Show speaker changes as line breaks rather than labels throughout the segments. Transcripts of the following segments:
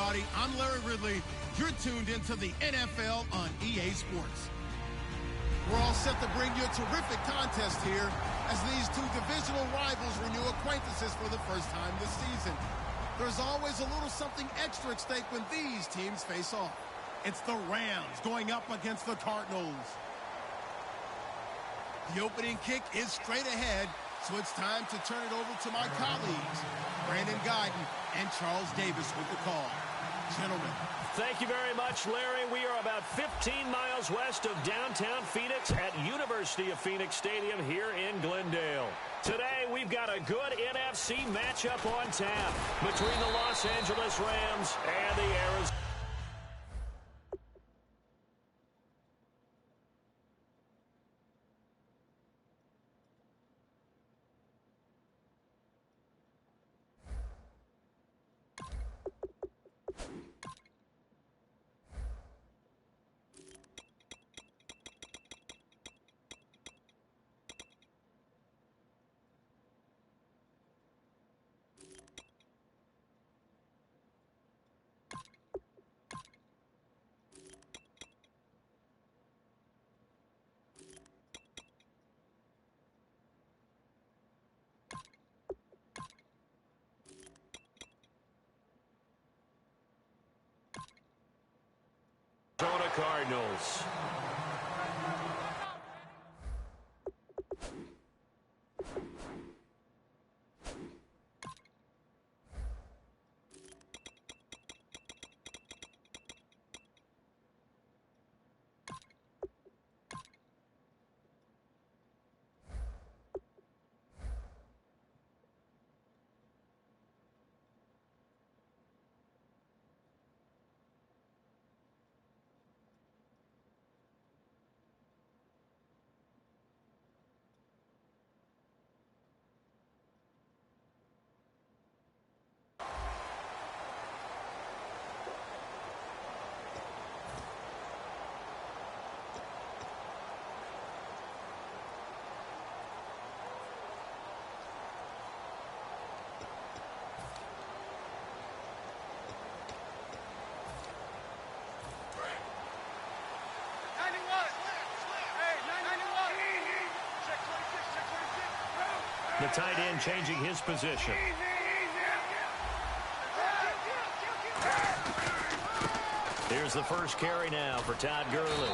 everybody. I'm Larry Ridley. You're tuned into the NFL on EA Sports. We're all set to bring you a terrific contest here as these two divisional rivals renew acquaintances for the first time this season. There's always a little something extra at stake when these teams face off. It's the Rams going up against the Cardinals. The opening kick is straight ahead, so it's time to turn it over to my colleagues, Brandon Guyton and Charles Davis with the call. Gentlemen.
Thank you very much, Larry. We are about 15 miles west of downtown Phoenix at University of Phoenix Stadium here in Glendale. Today, we've got a good NFC matchup on tap between the Los Angeles Rams and the Arizona. Cardinals. The tight end changing his position. Here's the first carry now for Todd Gurley.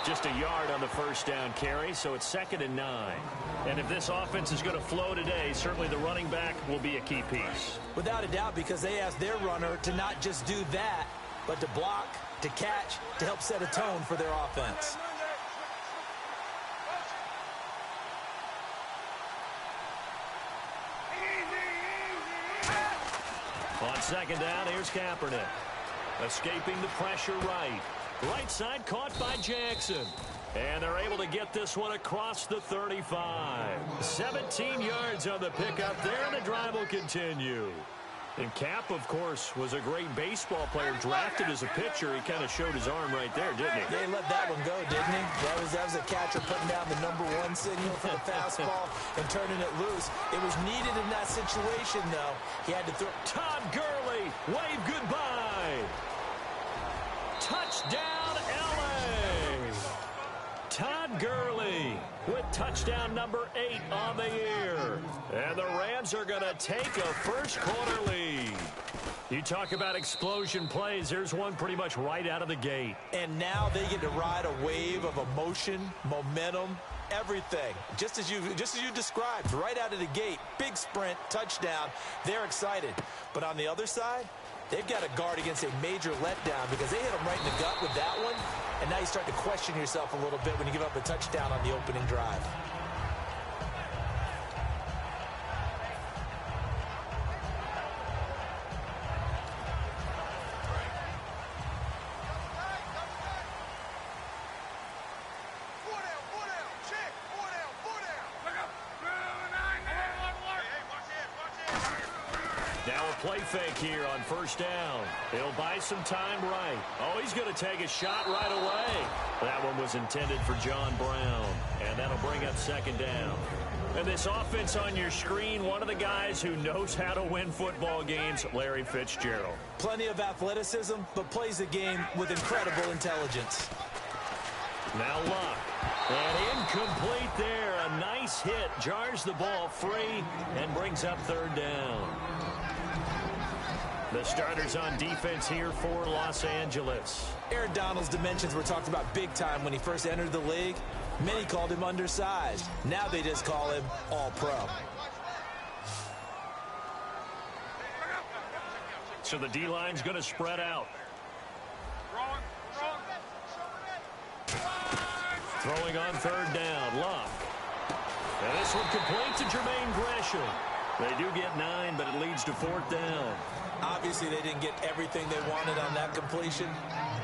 Just a yard on the first down carry, so it's 2nd and 9. And if this offense is going to flow today, certainly the running back will be a key piece.
Without a doubt, because they asked their runner to not just do that, but to block, to catch, to help set a tone for their offense.
On 2nd down, here's Kaepernick. Escaping the pressure right. Right side caught by Jackson. And they're able to get this one across the 35. 17 yards on the pickup there, and the drive will continue. And Cap, of course, was a great baseball player, drafted as a pitcher. He kind of showed his arm right there, didn't he?
They let that one go, didn't he? That was a catcher putting down the #1 signal for the fastball and turning it loose. It was needed in that situation, though. He had to throw.
Todd Gurley, wave goodbye. Touchdown, L.A. Todd Gurley with touchdown number 8 on the year. And the Rams are going to take a first-quarter lead. You talk about explosion plays. There's one pretty much right out of the gate.
And now they get to ride a wave of emotion, momentum, everything. Just as you described, right out of the gate. Big sprint, touchdown. They're excited. But on the other side, they've got to guard against a major letdown because they hit them right in the gut with that one. And now you start to question yourself a little bit when you give up a touchdown on the opening drive.
Play fake here on 1st down. He'll buy some time right. Oh, he's going to take a shot right away. That one was intended for John Brown, and that'll bring up 2nd down. And this offense on your screen, one of the guys who knows how to win football games, Larry Fitzgerald.
Plenty of athleticism, but plays the game with incredible intelligence.
Now Luck. And incomplete there. A nice hit. Jars the ball free and brings up third down. The starters on defense here for Los Angeles.
Aaron Donald's dimensions were talked about big time when he first entered the league. Many called him undersized. Now they just call him all-pro.
So the D-line's going to spread out. Throwing on third down, Luck. And this one complete to Jermaine Gresham. They do get 9, but it leads to fourth down.
Obviously, they didn't get everything they wanted on that completion,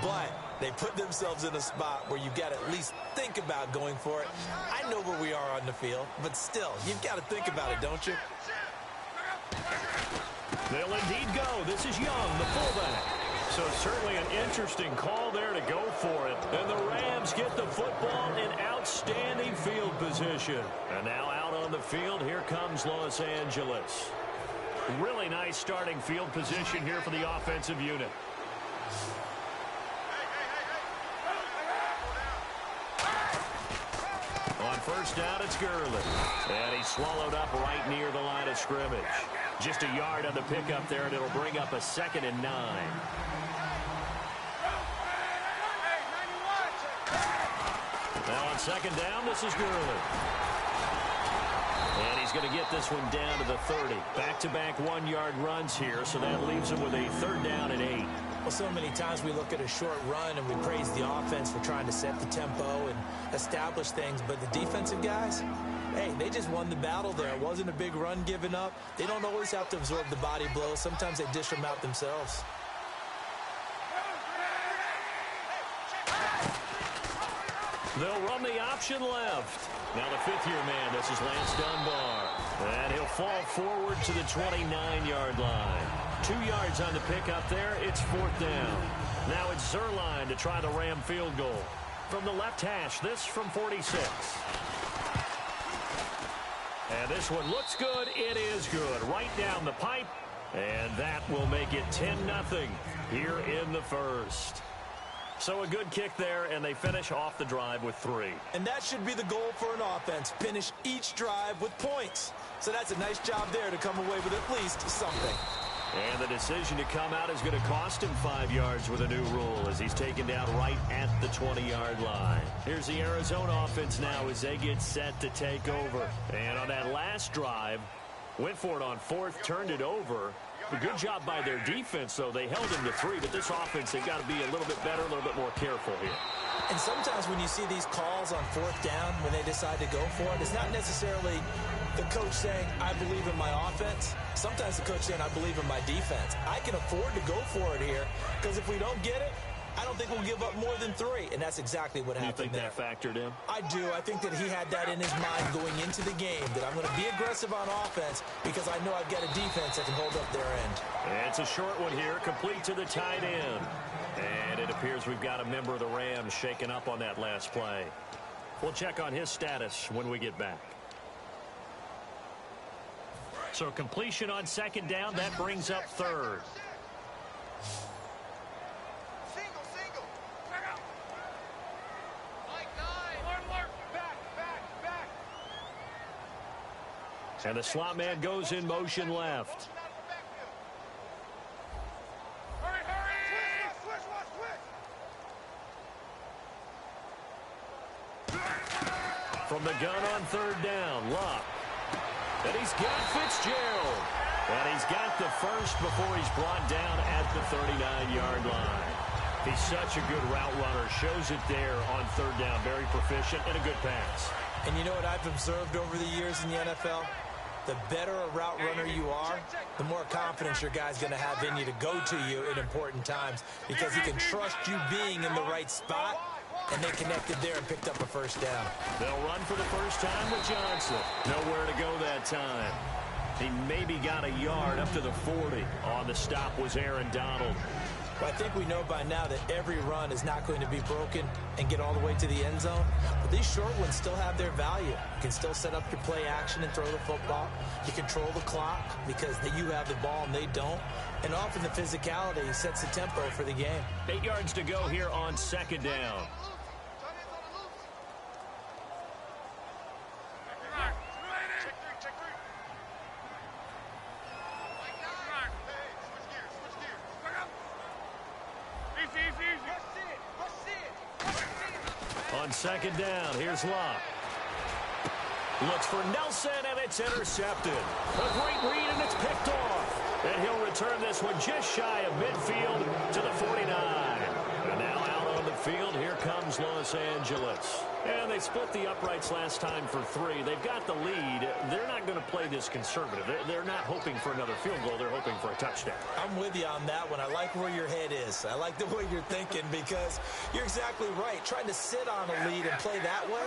but they put themselves in a spot where you've got to at least think about going for it. I know where we are on the field, but still, you've got to think about it, don't you?
They'll indeed go. This is Young, the fullback. So certainly an interesting call there to go for it. And the Rams get the football in outstanding field position. And now out on the field, here comes Los Angeles. Really nice starting field position here for the offensive unit. On first down, it's Gurley. And he's swallowed up right near the line of scrimmage. Just a yard on the pickup there, and it'll bring up a 2nd and 9. Now on second down, this is Gurley. And he's going to get this one down to the 30. Back-to-back 1-yard runs here, so that leaves him with a third down and 8.
Well, so many times we look at a short run and we praise the offense for trying to set the tempo and establish things, but the defensive guys, hey, they just won the battle there. It wasn't a big run given up. They don't always have to absorb the body blows. Sometimes they dish them out themselves.
They'll run the option left. Now the 5th-year man, this is Lance Dunbar. And he'll fall forward to the 29-yard line. 2 yards on the pickup there. It's fourth down. Now it's Zerline to try the Ram field goal. From the left hash, this from 46. And this one looks good. It is good. Right down the pipe. And that will make it 10-0 here in the first. So a good kick there, and they finish off the drive with 3.
And that should be the goal for an offense. Finish each drive with points. So that's a nice job there to come away with at least something.
And the decision to come out is going to cost him 5 yards with a new rule as he's taken down right at the 20-yard line. Here's the Arizona offense now as they get set to take over. And on that last drive, went for it on 4th, turned it over. A good job by their defense, though. They held him to 3, but this offense, they've got to be a little bit better, a little bit more careful here.
And sometimes when you see these calls on 4th down, when they decide to go for it, it's not necessarily the coach saying, I believe in my offense. Sometimes the coach saying, I believe in my defense. I can afford to go for it here, because if we don't get it, I don't think we'll give up more than 3, and that's exactly what happened there.
You think that factored in?
I do. I think that he had that in his mind going into the game, that I'm going to be aggressive on offense because I know I've got a defense that can hold up their end.
And it's a short one here, complete to the tight end. And it appears we've got a member of the Rams shaken up on that last play. We'll check on his status when we get back. So completion on 2nd down, that brings up 3rd. And the slot man goes in motion left. From the gun on 3rd down, Luck. And he's got Fitzgerald. And he's got the first before he's brought down at the 39-yard line. He's such a good route runner. Shows it there on 3rd down. Very proficient and a good pass.
And you know what I've observed over the years in the NFL? The better a route runner you are, the more confidence your guy's going to have in you to go to you in important times because he can trust you being in the right spot, and they connected there and picked up a first down.
They'll run for the first time with Johnson. Nowhere to go that time. He maybe got a yard up to the 40. On the stop was Aaron Donald.
Well, I think we know by now that every run is not going to be broken and get all the way to the end zone. But these short ones still have their value. You can still set up your play action and throw the football. You control the clock because you have the ball and they don't. And often the physicality sets the tempo for the game.
8 yards to go here on second down. On second down, here's Locke. Looks for Nelson, and it's intercepted. A great read, and it's picked off. And he'll return this one just shy of midfield to the 49. And now out on the field, here comes Los Angeles. And they split the uprights last time for 3. They've got the lead. They're not going to play this conservative. They're not hoping for another field goal. They're hoping for a touchdown.
I'm with you on that one. I like where your head is. I like the way you're thinking because you're exactly right. Trying to sit on a lead and play that way,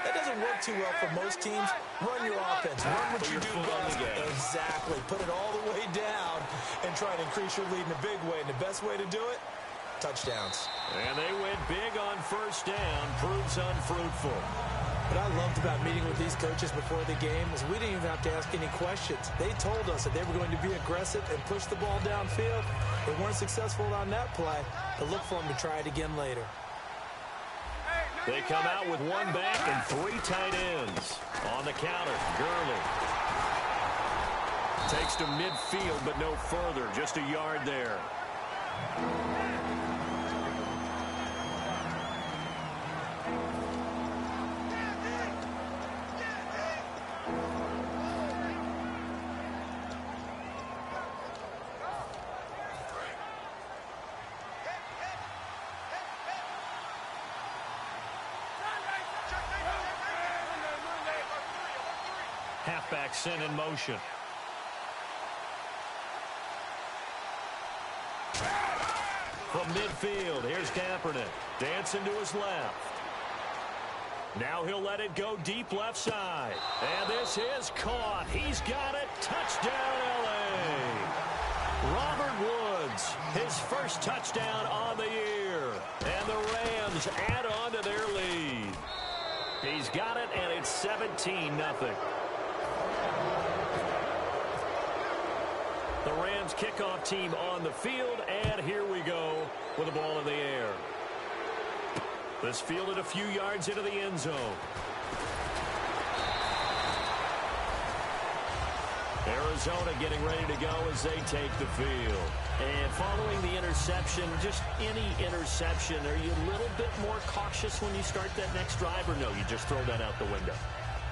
that doesn't work too well for most teams. Run your offense. Run what you do best. Exactly. Put it all the way down and try to increase your lead in a big way. And the best way to do it, touchdowns.
And they went big on first down. Proves unfruitful.
What I loved about meeting with these coaches before the game is we didn't even have to ask any questions. They told us that they were going to be aggressive and push the ball downfield. They weren't successful on that play, but look for them to try it again later.
They come out with 1 back and 3 tight ends. On the counter, Gurley. Takes to midfield, but no further. Just a yard there. Halfback sent in motion. From midfield, here's Kaepernick. Dancing to his left. Now he'll let it go deep left side. And this is caught. He's got it. Touchdown, L.A. Robert Woods, his first touchdown on the year. And the Rams add on to their lead. He's got it, and it's 17-0. The Rams kickoff team on the field, and here we go with the ball in the air. This fielded a few yards into the end zone. Arizona getting ready to go as they take the field. And following the interception, just any interception, are you a little bit more cautious when you start that next drive, or no, you just throw that out the window?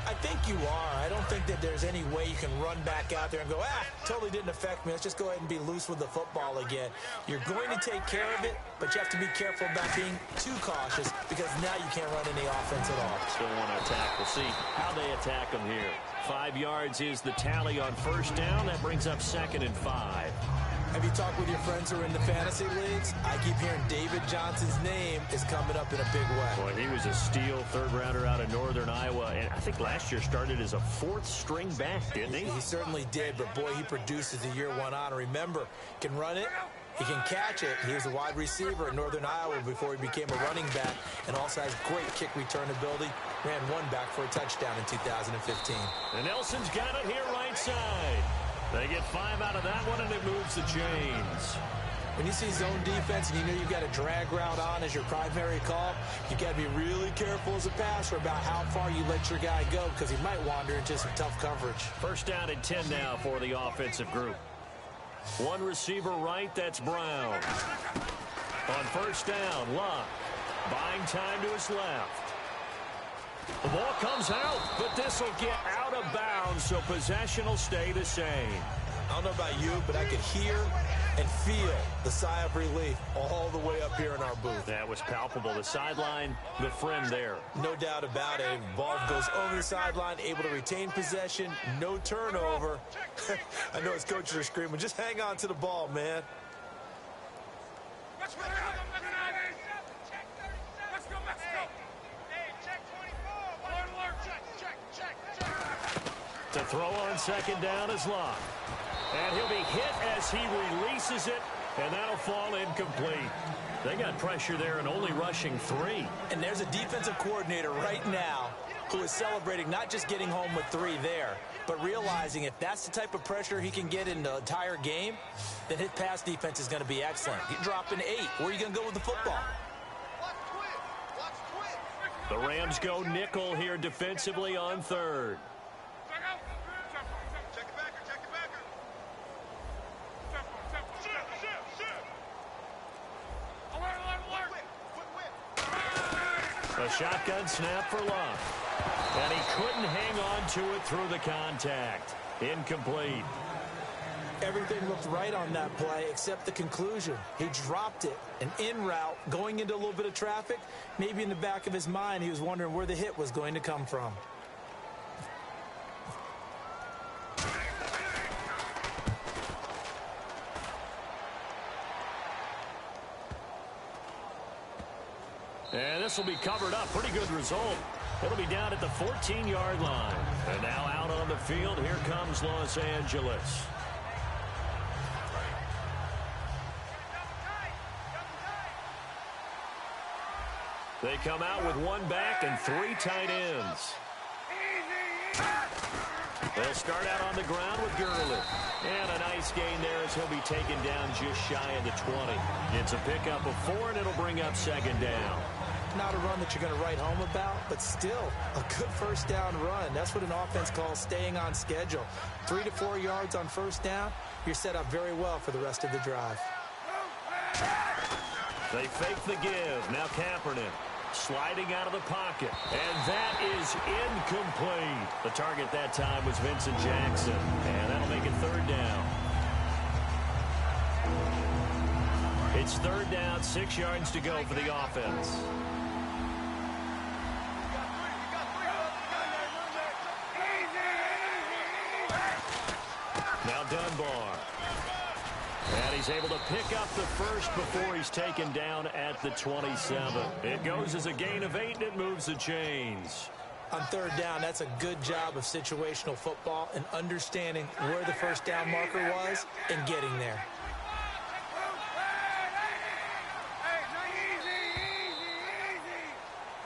I think you are. I don't think that there's any way you can run back out there and go, totally didn't affect me. Let's just go ahead and be loose with the football again. You're going to take care of it, but you have to be careful about being too cautious because now you can't run any offense at all.
Still want to attack. We'll see how they attack them here. 5 yards is the tally on first down. That brings up 2nd and 5.
Have you talked with your friends who are in the fantasy leagues? I keep hearing David Johnson's name is coming up in a big way.
Boy, he was a steal third-rounder out of Northern Iowa, and I think last year started as a 4th-string back, didn't he?
He certainly did, but boy, he produces the year 1 honor. Remember, he can run it, he can catch it. He was a wide receiver at Northern Iowa before he became a running back, and also has great kick return ability. Ran 1 back for a touchdown in 2015.
And Nelson's got it here right side. They get 5 out of that one, and it moves the chains.
When you see zone defense and you know you've got a drag route on as your primary call, you've got to be really careful as a passer about how far you let your guy go because he might wander into some tough coverage.
First down and 10 now for the offensive group. 1 receiver right, that's Brown. On first down, Locke. Buying time to his left. The ball comes out, but this will get out of bounds, so possession will stay the same.
I don't know about you, but I could hear and feel the sigh of relief all the way up here in our booth.
That was palpable. The sideline, the friend there.
No doubt about it. Ball goes over the sideline, able to retain possession, no turnover. I know his coaches are screaming, just hang on to the ball, man.
To throw on second down is Locke. And he'll be hit as he releases it And that'll fall incomplete. They got pressure there and only rushing 3.
And there's a defensive coordinator right now who is celebrating not just getting home with 3 there, but realizing if that's the type of pressure he can get in the entire game, then his pass defense is going to be excellent. You're dropping 8. Where are you going to go with the football?
The Rams go nickel here defensively on 3rd. A shotgun snap for Luck. And he couldn't hang on to it through the contact. Incomplete.
Everything looked right on that play except the conclusion. He dropped it. An in route, going into a little bit of traffic. Maybe in the back of his mind, he was wondering where the hit was going to come from.
And this will be covered up. Pretty good result. It'll be down at the 14-yard line. And now out on the field, here comes Los Angeles. They come out with 1 back and 3 tight ends. They'll start out on the ground with Gurley. And a nice gain there as he'll be taken down just shy of the 20. It's a pickup of 4, and it'll bring up 2nd down.
Not a run that you're going to write home about, but still a good first down run. That's what an offense calls staying on schedule. 3 to 4 yards on first down, you're set up very well for the rest of the drive.
They fake the give. Now Kaepernick sliding out of the pocket. And that is incomplete. The target that time was Vincent Jackson. And that'll make it 3rd down. It's 3rd down, 6 yards to go for the offense. Now Dunbar. And he's able to pick up the first before he's taken down at the 27. It goes as a gain of 8, and it moves the chains.
On 3rd down, that's a good job of situational football and understanding where the first down marker was and getting there.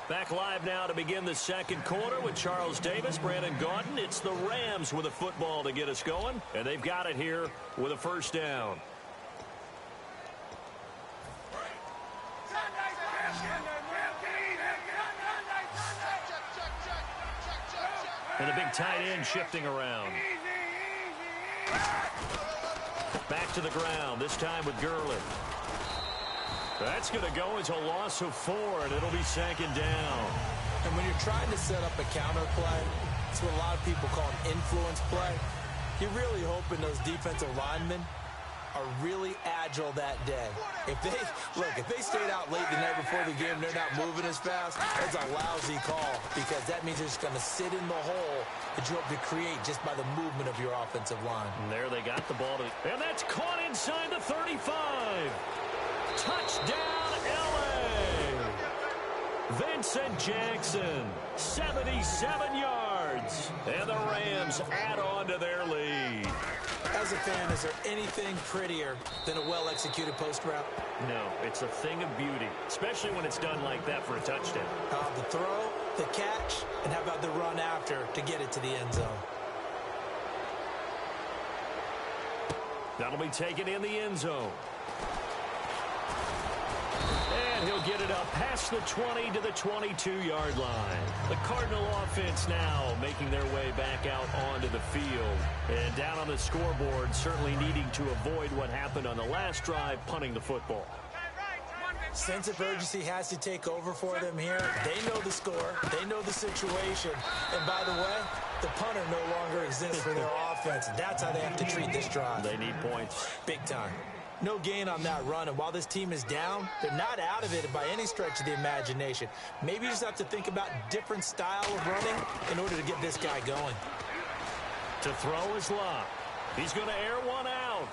Back live now to begin the 2nd quarter with Charles Davis, Brandon Gaudin. It's the Rams with a football to get us going, and they've got it here with a first down. And a big tight end shifting around. Back to the ground, this time with Gurley. That's going to go as a loss of 4, and it'll be 2nd down.
And when you're trying to set up a counter play, it's what a lot of people call an influence play. You're really hoping those defensive linemen are really agile that day. If they stayed out late the night before the game, they're not moving as fast, that's a lousy call because that means they're just going to sit in the hole that you hope to create just by the movement of your offensive line.
And there they got the ball. And that's caught inside the 35. Touchdown, L.A. Vincent Jackson, 77 yards. And the Rams add on to their lead.
As a fan, is there anything prettier than a well-executed post route?
No, it's a thing of beauty, especially when it's done like that for a touchdown.
The throw, the catch, and how about the run after to get it to the end zone?
That'll be taken in the end zone. And he'll get it up past the 20 to the 22-yard line. The Cardinal offense now making their way back out onto the field. And down on the scoreboard, certainly needing to avoid what happened on the last drive, punting the football.
Sense of urgency has to take over for them here. They know the score. They know the situation. And by the way, the punter no longer exists for their offense. That's how they have to treat this drive.
They need points.
Big time. No gain on that run, and while this team is down, they're not out of it by any stretch of the imagination. Maybe you just have to think about different style of running in order to get this guy going.
To throw is Luck. He's going to air one out.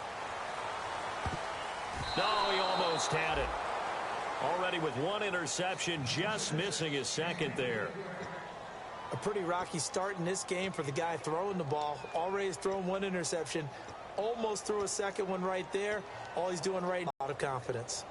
No, he almost had it. Already with 1 interception, just missing his 2nd there.
A pretty rocky start in this game for the guy throwing the ball. Already has thrown 1 interception. almost threw a second one right there. All he's doing right now, a lot of confidence.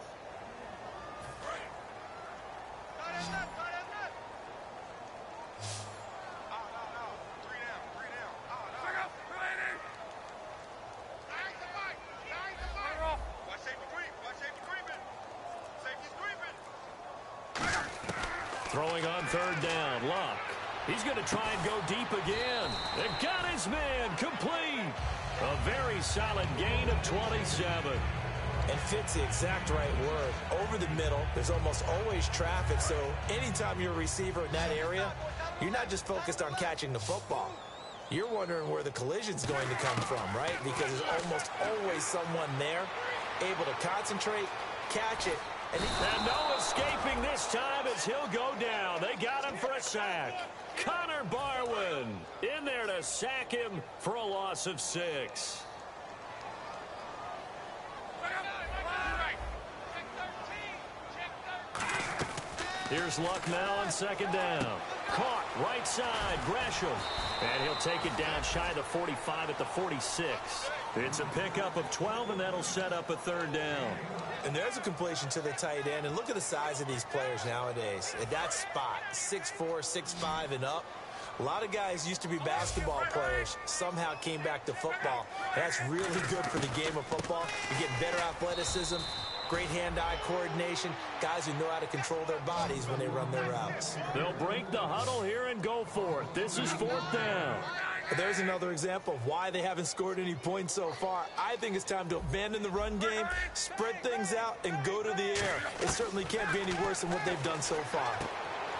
Throwing on third down, Luck. He's going to try and go deep again. They got his man complete. A very solid gain of 27.
And fits the exact right word. Over the middle, there's almost always traffic, so anytime you're a receiver in that area, you're not just focused on catching the football. You're wondering where the collision's going to come from, right? Because there's almost always someone there able to concentrate, catch it,
and no escaping this time as he'll go down. They got him for a sack. Connor Barwin in there to sack him for a loss of 6. Here's Luck now on second down. Caught right side, Gresham. And he'll take it down shy of the 45 at the 46. It's a pickup of 12, and that'll set up a third down.
And there's a completion to the tight end. And look at the size of these players nowadays. At that spot, 6'4", 6'5", and up. A lot of guys used to be basketball players, somehow came back to football. That's really good for the game of football. You get better athleticism, great hand-eye coordination, guys who know how to control their bodies when they run their routes.
They'll break the huddle here and go for it. This is fourth down.
There's another example of why they haven't scored any points so far. I think it's time to abandon the run game, spread things out, and go to the air. It certainly can't be any worse than what they've done so far.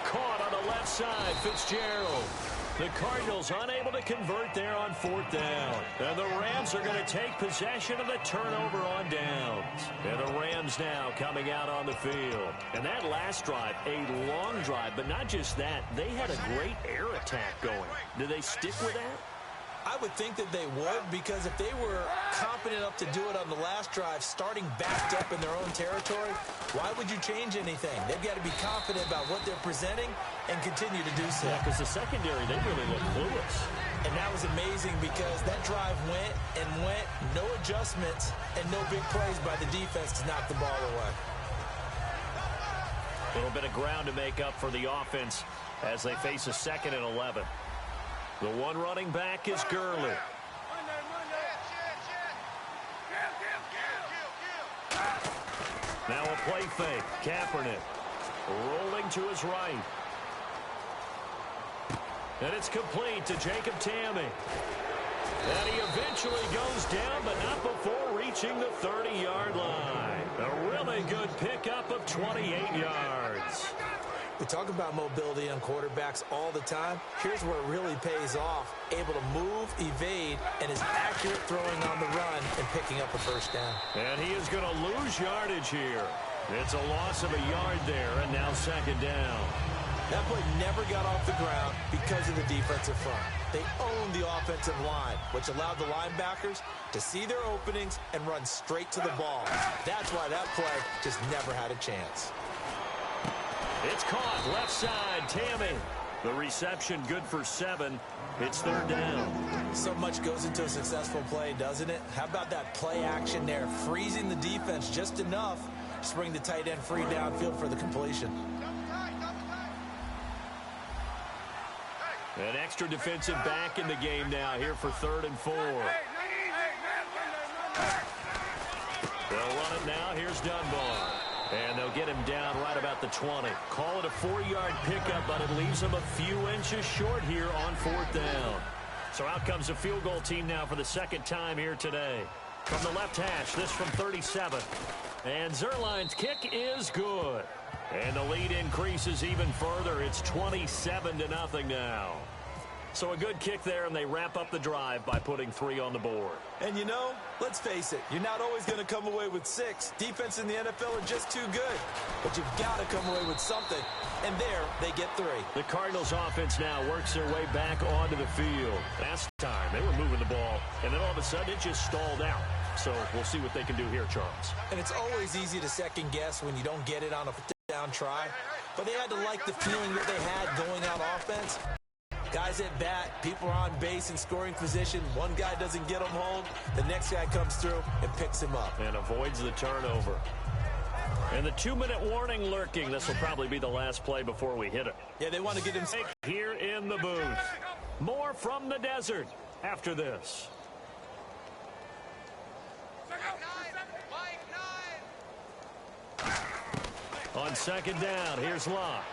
Caught on the left side, Fitzgerald. The Cardinals unable to convert there on fourth down. And the Rams are going to take possession of the turnover on downs. And the Rams now coming out on the field. And that last drive, a long drive, but not just that. They had a great air attack going. Do they stick with that?
I would think that they would, because if they were confident enough to do it on the last drive, starting backed up in their own territory, why would you change anything? They've got to be confident about what they're presenting and continue to do so.
Yeah, because the secondary, they really look clueless.
And that was amazing because that drive went and went, no adjustments, and no big plays by the defense to knock the ball away.
A little bit of ground to make up for the offense as they face a 2nd and 11. The one running back is Gurley. Now a play fake. Kaepernick rolling to his right. And it's complete to Jacob Tamme. And he eventually goes down, but not before reaching the 30-yard line. A really good pickup of 28 yards.
We talk about mobility on quarterbacks all the time. Here's where it really pays off. Able to move, evade, and is accurate throwing on the run and picking up a first down.
And he is going to lose yardage here. It's a loss of a yard there, and now second down.
That play never got off the ground because of the defensive front. They owned the offensive line, which allowed the linebackers to see their openings and run straight to the ball. That's why that play just never had a chance.
It's caught left side, Tamme. The reception good for 7. It's third down.
So much goes into a successful play, doesn't it? How about that play action there, freezing the defense just enough to bring the tight end free downfield for the completion.
An extra defensive back in the game now here for 3rd and 4. They'll run it now. Here's Dunbar. And they'll get him down right about the 20. Call it a 4-yard pickup, but it leaves him a few inches short here on 4th down. So out comes a field goal team now for the 2nd time here today. From the left hash, this from 37. And Zerline's kick is good. And the lead increases even further. It's 27-0 now. So a good kick there, and they wrap up the drive by putting 3 on the board.
And you know, let's face it, you're not always going to come away with 6. Defense in the NFL are just too good. But you've got to come away with something. And there, they get 3.
The Cardinals offense now works their way back onto the field. Last time, they were moving the ball, and then all of a sudden, it just stalled out. So we'll see what they can do here, Charles.
And it's always easy to second guess when you don't get it on a down try. But they had to like the feeling that they had going on offense. Guys at bat, people are on base in scoring position. One guy doesn't get him home. The next guy comes through and picks him up.
And avoids the turnover. And the 2-minute warning lurking. This will probably be the last play before we hit it.
Yeah, they want to get him
here in the booth. More from the desert after this. On second down, here's Locke.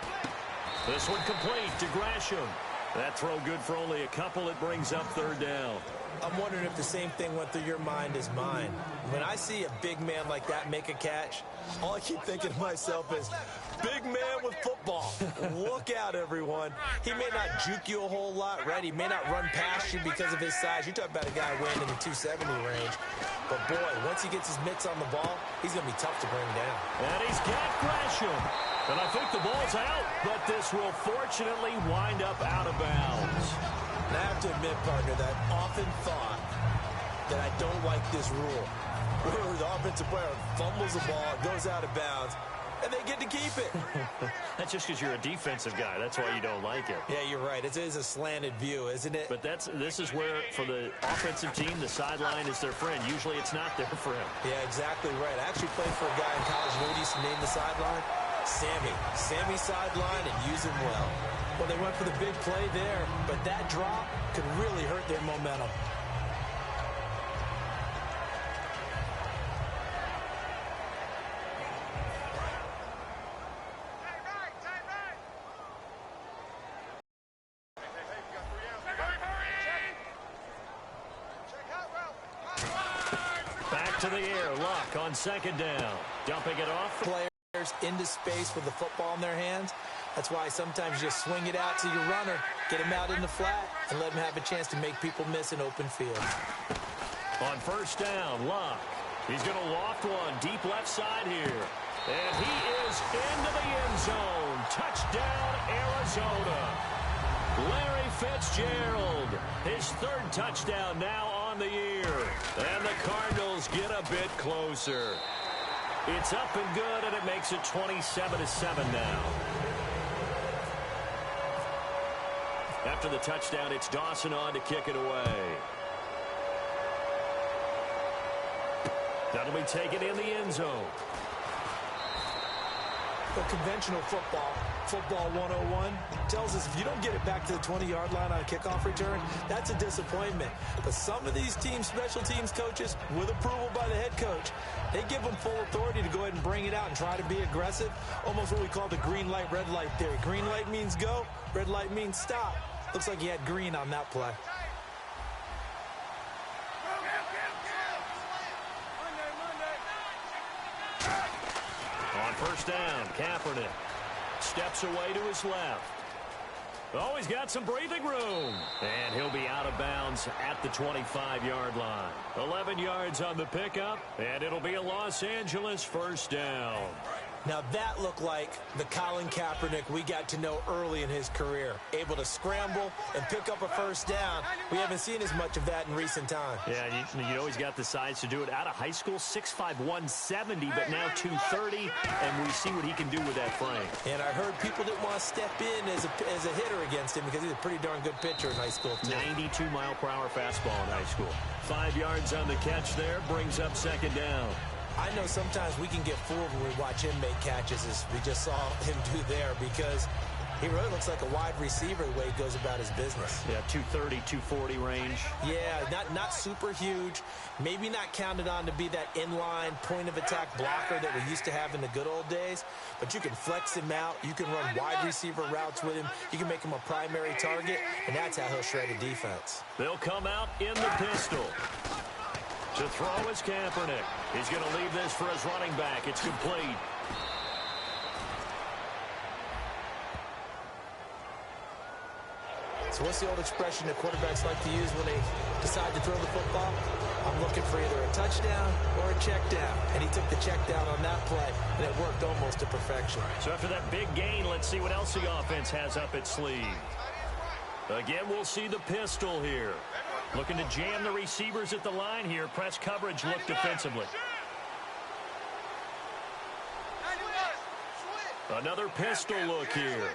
This one complete to Gresham. That throw good for only a couple. It brings up third down.
I'm wondering if the same thing went through your mind as mine. When I see a big man like that make a catch, all I keep thinking to myself is, big man with football. Look out, everyone. He may not juke you a whole lot, right? He may not run past you because of his size. You're talking about a guy weighing in the 270 range. But, boy, once he gets his mitts on the ball, he's going to be tough to bring down.
And he's got Gresham. And I think the ball's out, but this will fortunately wind up out of bounds.
And I have to admit, partner, that I often thought that I don't like this rule. Where the offensive player fumbles the ball, goes out of bounds, and they get to keep it.
That's just because you're a defensive guy. That's why you don't like it.
Yeah, you're right. It is a slanted view, isn't it?
But this is where, for the offensive team, the sideline is their friend. Usually it's not there for him.
Yeah, exactly right. I actually played for a guy in college. You know what he used to name the sideline? Sammy. Sammy sideline, and use him well. Well, they went for the big play there, but that drop could really hurt their momentum.
Back to the air. Luck on second down. Dumping it off.
Players into space with the football in their hands. That's why sometimes you just swing it out to your runner, get him out in the flat, and let him have a chance to make people miss an open field.
On first down, Luck. He's going to loft one deep left side here. And he is into the end zone. Touchdown, Arizona. Larry Fitzgerald, his third touchdown now on the year. And the Cardinals get a bit closer. It's up and good, and it makes it 27-7 now. After the touchdown, it's Dawson on to kick it away. That'll be taken in the end zone.
The conventional football 101, tells us if you don't get it back to the 20-yard line on a kickoff return, that's a disappointment. But some of these teams, special teams coaches, with approval by the head coach, they give them full authority to go ahead and bring it out and try to be aggressive, almost what we call the green light, red light theory. Green light means go, red light means stop. Looks like he had green on that play.
On first down, Kaepernick steps away to his left. Oh, he's got some breathing room. And he'll be out of bounds at the 25-yard line. 11 yards on the pickup, and it'll be a Los Angeles first down.
Now that looked like the Colin Kaepernick we got to know early in his career. Able to scramble and pick up a first down. We haven't seen as much of that in recent times.
Yeah, you know he's got the size to do it. Out of high school, 6'5", 170, but now 230, and we see what he can do with that frame.
And I heard people didn't want to step in as a hitter against him because he's a pretty darn good pitcher in high school, too.
92-mile-per-hour fastball in high school. 5 yards on the catch there, brings up second down.
I know sometimes we can get fooled when we watch him make catches, as we just saw him do there, because he really looks like a wide receiver the way he goes about his business.
Yeah, 230, 240 range.
Yeah, not super huge. Maybe not counted on to be that inline point-of-attack blocker that we used to have in the good old days, but you can flex him out. You can run wide receiver routes with him. You can make him a primary target, and that's how he'll shred a defense.
They'll come out in the pistol. To throw is Kaepernick. He's going to leave this for his running back. It's complete.
So what's the old expression that quarterbacks like to use when they decide to throw the football? I'm looking for either a touchdown or a check down. And he took the check down on that play, and it worked almost to perfection.
So after that big gain, let's see what else the offense has up its sleeve. Again, we'll see the pistol here. Looking to jam the receivers at the line here. Press coverage look defensively. Another pistol look here.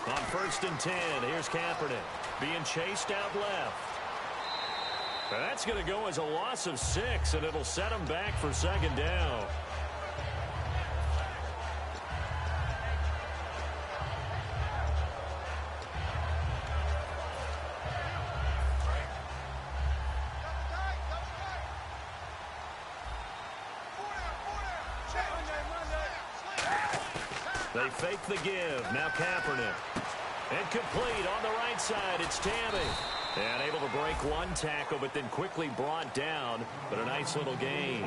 On 1st and 10. Here's Kaepernick being chased out left. That's going to go as a loss of 6, and it'll set him back for 2nd down. They fake the give. Now Kaepernick. And complete on the right side. It's Tammy. And able to break one tackle, but then quickly brought down. But a nice little gain.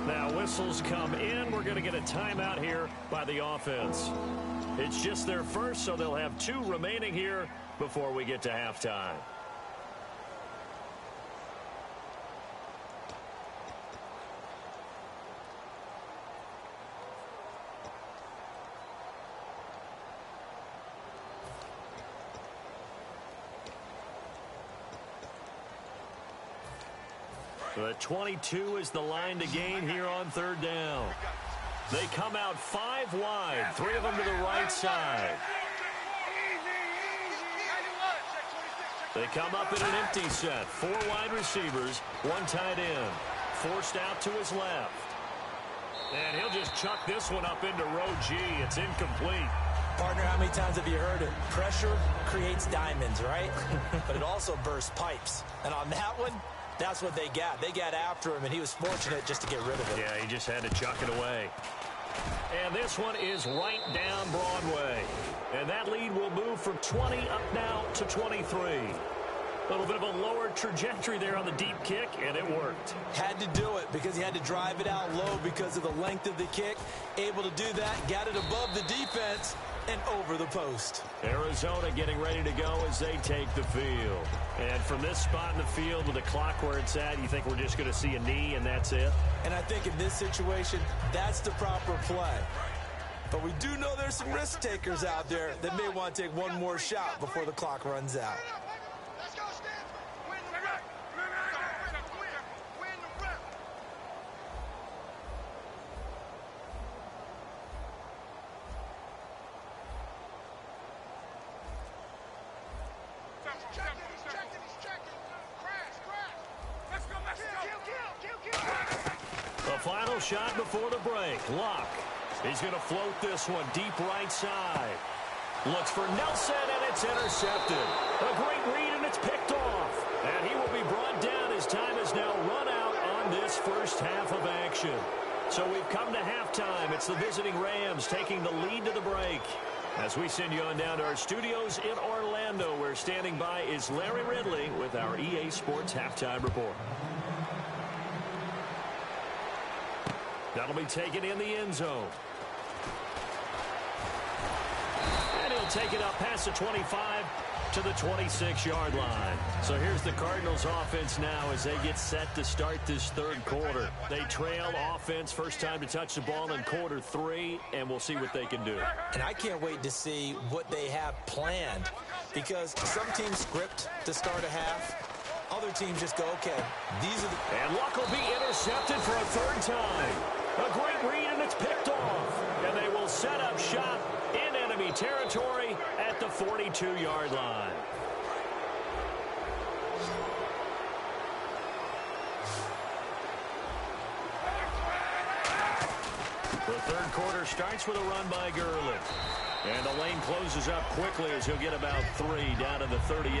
Now whistles come in. We're going to get a timeout here by the offense. It's just their first, so they'll have 2 remaining here before we get to halftime. The 22 is the line to gain here on 3rd down. They come out 5 wide, 3 of them to the right side. They come up in an empty set, 4 wide receivers, 1 tight end. Forced out to his left. And he'll just chuck this one up into row G. It's incomplete.
Partner, how many times have you heard it? Pressure creates diamonds, right? But it also bursts pipes. And on that one, that's what they got. They got after him, and he was fortunate just to get rid of it.
Yeah, he just had to chuck it away. And this one is right down Broadway. And that lead will move from 20 up now to 23. A little bit of a lower trajectory there on the deep kick, and it worked.
Had to do it because he had to drive it out low because of the length of the kick. Able to do that, got it above the defense and over the post.
Arizona getting ready to go as they take the field. And from this spot in the field with the clock where it's at, you think we're just going to see a knee and that's it?
And I think in this situation, that's the proper play. But we do know there's some risk takers out there that may want to take one more shot before the clock runs out.
Final shot before the break. Luck. He's going to float this one deep right side. Looks for Nelson, and it's intercepted. A great read, and it's picked off. And he will be brought down. His time is now run out on this first half of action. So we've come to halftime. It's the visiting Rams taking the lead to the break. As we send you on down to our studios in Orlando, where standing by is Larry Ridley with our EA Sports Halftime Report. That'll be taken in the end zone. And he'll take it up past the 25 to the 26-yard line. So here's the Cardinals offense now as they get set to start this 3rd quarter. They trail offense, first time to touch the ball in quarter 3, and we'll see what they can do.
And I can't wait to see what they have planned, because some teams script to start a half. Other teams just go, okay, these are the...
And Luck will be intercepted for a 3rd time. A great read, and it's picked off. And they will set up shop in enemy territory at the 42-yard line. The 3rd quarter starts with a run by Gurley. And the lane closes up quickly as he'll get about 3 down to the 38.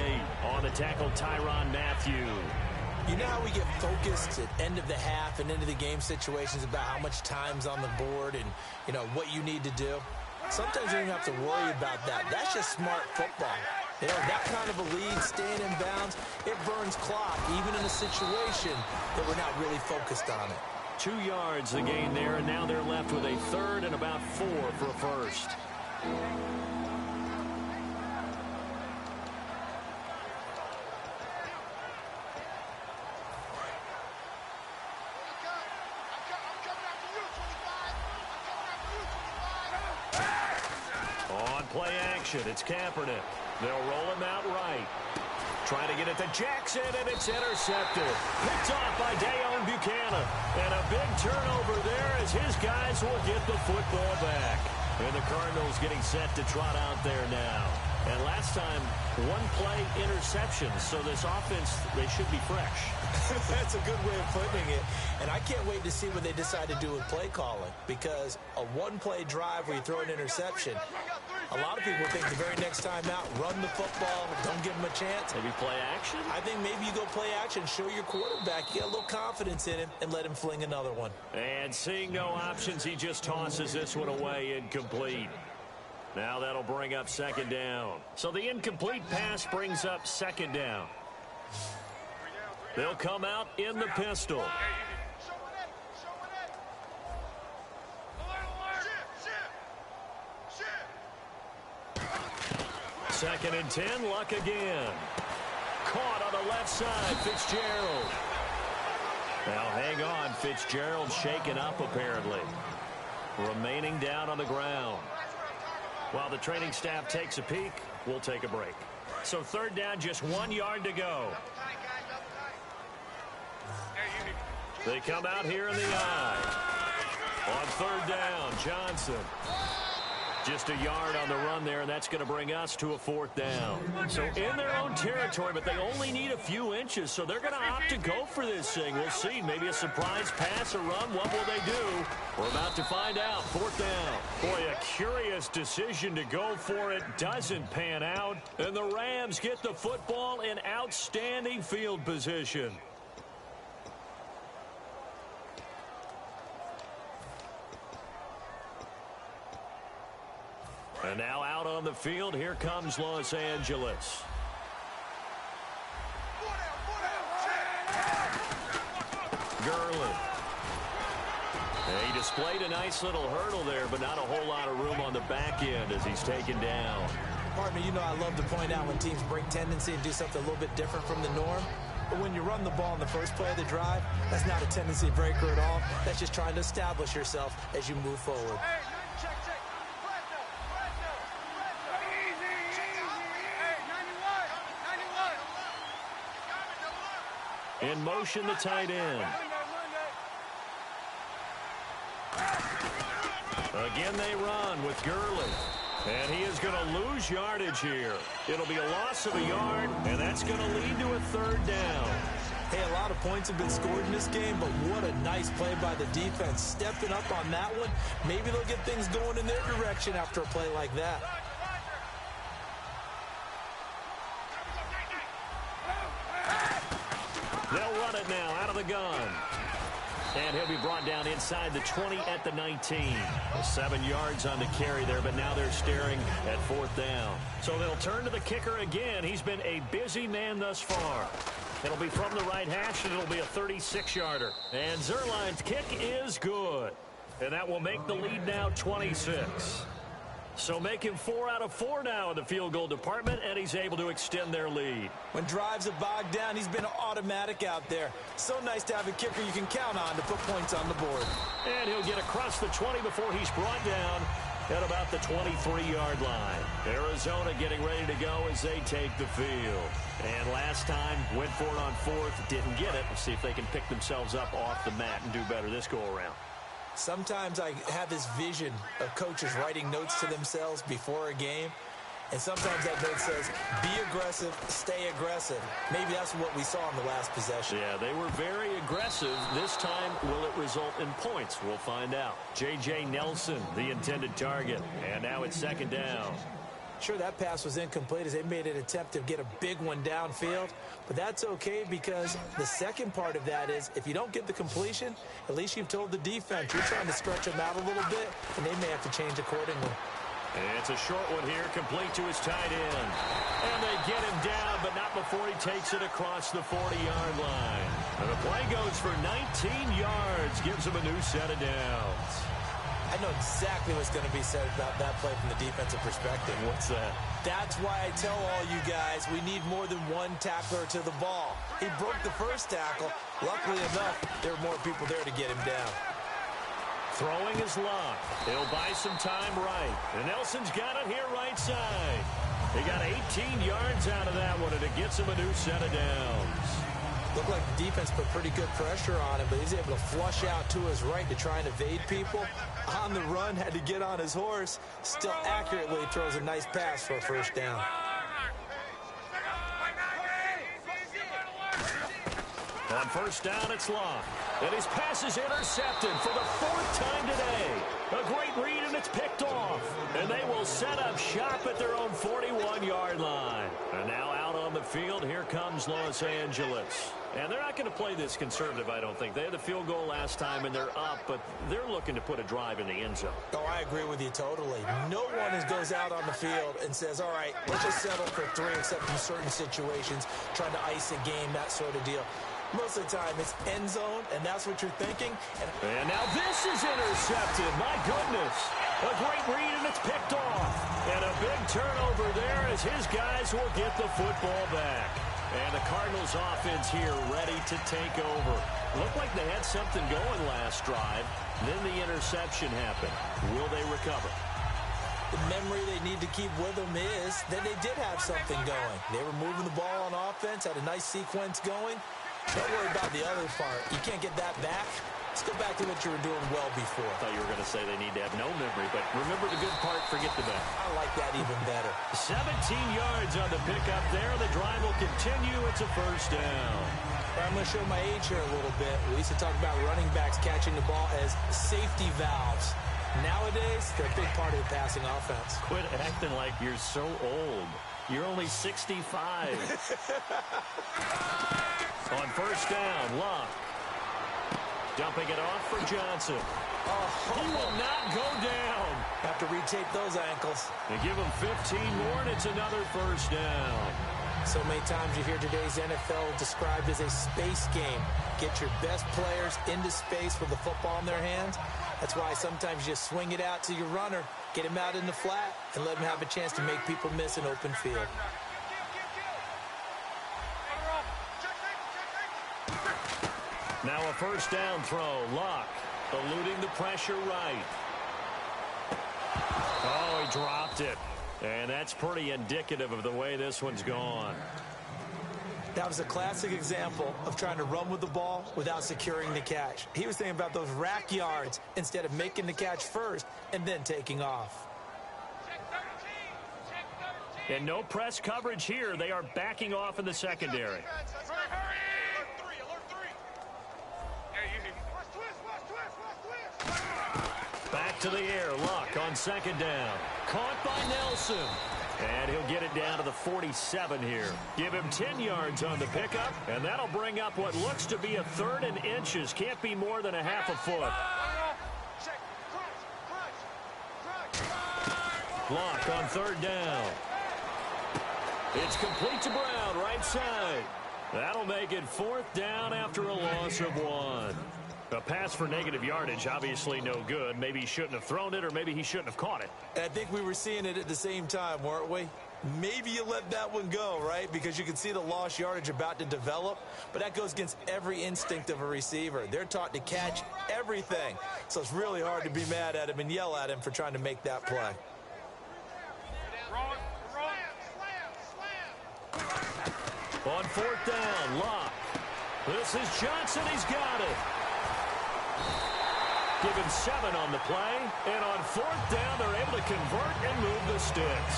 On the tackle, Tyrann Mathieu.
You know how we get focused at end of the half and into the game situations about how much time's on the board and, you know, what you need to do? Sometimes you don't have to worry about that. That's just smart football. You know, that kind of a lead, staying in bounds, it burns clock, even in a situation that we're not really focused on it.
2 yards the gain there, and now they're left with a 3rd and about 4 for a first. On play action, it's Kaepernick. They'll roll him out right. Trying to get it to Jackson, and it's intercepted. Picked off by Dayon Buchanan. And a big turnover there as his guys will get the football back. And the Cardinals getting set to trot out there now. And last time, one-play interception. So this offense, they should be fresh.
That's a good way of putting it. And I can't wait to see what they decide to do with play calling, because a one-play drive where you throw an interception, a lot of people think the very next time out, run the football, don't give them a chance.
Maybe play action?
I think maybe you go play action, show your quarterback, you get a little confidence in him, and let him fling another one.
And seeing no options, he just tosses this one away, incomplete. Now that'll bring up second down. So the incomplete pass brings up second down. They'll come out in the pistol. Second and 10, Luck again. Caught on the left side, Fitzgerald. Now hang on, Fitzgerald shaken up apparently. Remaining down on the ground. While the training staff takes a peek, we'll take a break. So third down, just 1 yard to go. They come out here in the eye. On third down, Johnson. Just a yard on the run there, and that's going to bring us to a fourth down. So in their own territory, but they only need a few inches, so they're going to opt to go for this thing. We'll see. Maybe a surprise pass or run. What will they do? We're about to find out. Fourth down. Boy, a curious decision to go for it. Doesn't pan out, and the Rams get the football in outstanding field position. And now out on the field, here comes Los Angeles. Gurley. He displayed a nice little hurdle there, but not a whole lot of room on the back end as he's taken down.
Partner, you know I love to point out when teams break tendency and do something a little bit different from the norm. But when you run the ball in the first play of the drive, that's not a tendency breaker at all. That's just trying to establish yourself as you move forward.
In motion, the tight end. Again, they run with Gurley. And he is going to lose yardage here. It'll be a loss of a yard, and that's going to lead to a third down.
Hey, a lot of points have been scored in this game, but what a nice play by the defense. Stepping up on that one. Maybe they'll get things going in their direction after a play like that.
They'll run it now out of the gun. And he'll be brought down inside the 20 at the 19. 7 yards on the carry there, but now they're staring at fourth down. So they'll turn to the kicker again. He's been a busy man thus far. It'll be from the right hash, and it'll be a 36-yarder. And Zerline's kick is good. And that will make the lead now 26. So make him 4 out of 4 now in the field goal department, and he's able to extend their lead.
When drives are bogged down, he's been automatic out there. So nice to have a kicker you can count on to put points on the board.
And he'll get across the 20 before he's brought down at about the 23-yard line. Arizona getting ready to go as they take the field. And last time, went for it on fourth, didn't get it. We'll see if they can pick themselves up off the mat and do better this go-around.
Sometimes I have this vision of coaches writing notes to themselves before a game. And sometimes that note says, be aggressive, stay aggressive. Maybe that's what we saw in the last possession.
Yeah, they were very aggressive. This time, will it result in points? We'll find out. J.J. Nelson, the intended target. And now it's second down.
Sure, that pass was incomplete as they made an attempt to get a big one downfield. But that's okay because the second part of that is if you don't get the completion, at least you've told the defense you're trying to stretch them out a little bit, and they may have to change accordingly.
And it's a short one here, complete to his tight end. And they get him down, but not before he takes it across the 40-yard line. And the play goes for 19 yards, gives him a new set of downs.
I know exactly what's going to be said about that play from the defensive perspective.
What's that?
That's why I tell all you guys we need more than one tackler to the ball. He broke the first tackle. Luckily enough, there were more people there to get him down.
Throwing is Luck. He'll buy some time right. And Nelson's got it here right side. He got 18 yards out of that one, and it gets him a new set of downs.
Looked like the defense put pretty good pressure on him, but he's able to flush out to his right to try and evade people. On the run, had to get on his horse. Still accurately throws a nice pass for a first down.
On first down, it's Locke. And his pass is intercepted for the 4th time today. A great read, and it's picked off. And they will set up shop at their own 41-yard line. And now out on the field, here comes Los Angeles. And they're not going to play this conservative, I don't think. They had the field goal last time, and they're up, but they're looking to put a drive in the end zone.
Oh, I agree with you totally. No one goes out on the field and says, all right, let's just settle for 3, except in certain situations, trying to ice a game, that sort of deal. Most of the time, it's end zone, and that's what you're thinking.
And now this is intercepted. My goodness. A great read, and it's picked off. And a big turnover there as his guys will get the football back. And the Cardinals offense here ready to take over. Looked like they had something going last drive. Then the interception happened. Will they recover?
The memory they need to keep with them is that they did have something going. They were moving the ball on offense, had a nice sequence going. Don't worry about the other part. You can't get that back. Let's go back to what you were doing well before.
I thought you were going to say they need to have no memory, but remember the good part, forget the bad.
I like that even better.
17 yards on the pickup there. The drive will continue. It's a first down.
I'm going to show my age here a little bit. We used to talk about running backs catching the ball as safety valves. Nowadays, they're a big part of the passing offense.
Quit acting like you're so old. You're only 65. On first down, Locke. Dumping it off for Johnson. He will not go down.
Have to retake those ankles.
They give him 15 more, and it's another first down.
So many times you hear today's NFL described as a space game. Get your best players into space with the football in their hands. That's why sometimes you just swing it out to your runner, get him out in the flat, and let him have a chance to make people miss an open field.
Now a first down throw. Locke eluding the pressure right. Oh, he dropped it. And that's pretty indicative of the way this one's gone.
That was a classic example of trying to run with the ball without securing the catch. He was thinking about those rack yards instead of making the catch first and then taking off.
And no press coverage here. They are backing off in the secondary. Back to the air. Locke on second down. Caught by Nelson. And he'll get it down to the 47 here. Give him 10 yards on the pickup, and that'll bring up what looks to be a 3rd and inches. Can't be more than a half a foot. Locke on third down. It's complete to Brown, right side. That'll make it 4th down after a loss of 1. A pass for negative yardage, obviously no good. Maybe he shouldn't have thrown it, or maybe he shouldn't have caught it.
And I think we were seeing it at the same time, weren't we? Maybe you let that one go, right? Because you can see the lost yardage about to develop. But that goes against every instinct of a receiver. They're taught to catch everything. So it's really hard to be mad at him and yell at him for trying to make that play.
On 4th down, Locke. This is Johnson. He's got it. Give him 7 on the play. And on 4th down, they're able to convert and move the sticks.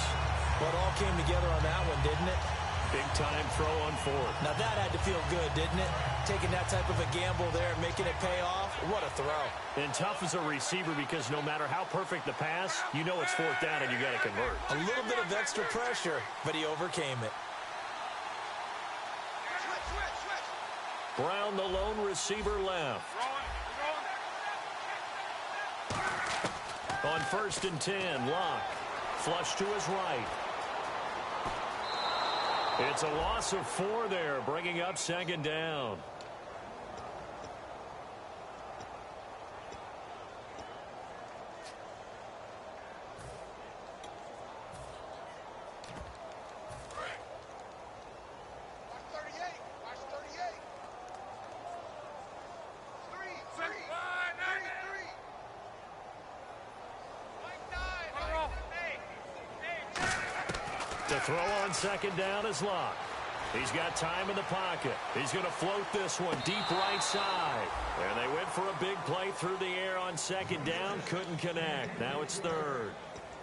Well, it all came together on that one, didn't it?
Big-time throw on 4th.
Now, that had to feel good, didn't it? Taking that type of a gamble there, making it pay off. What a throw.
And tough as a receiver because no matter how perfect the pass, you know it's 4th down and you got to convert.
A little bit of extra pressure, but he overcame it.
Brown, the lone receiver, left. On 1st and 10, Locke. Flush to his right. It's a loss of 4 there, bringing up 2nd down. The throw on 2nd down is Locke. He's got time in the pocket. He's going to float this one deep right side. And they went for a big play through the air on second down. Couldn't connect. Now it's third.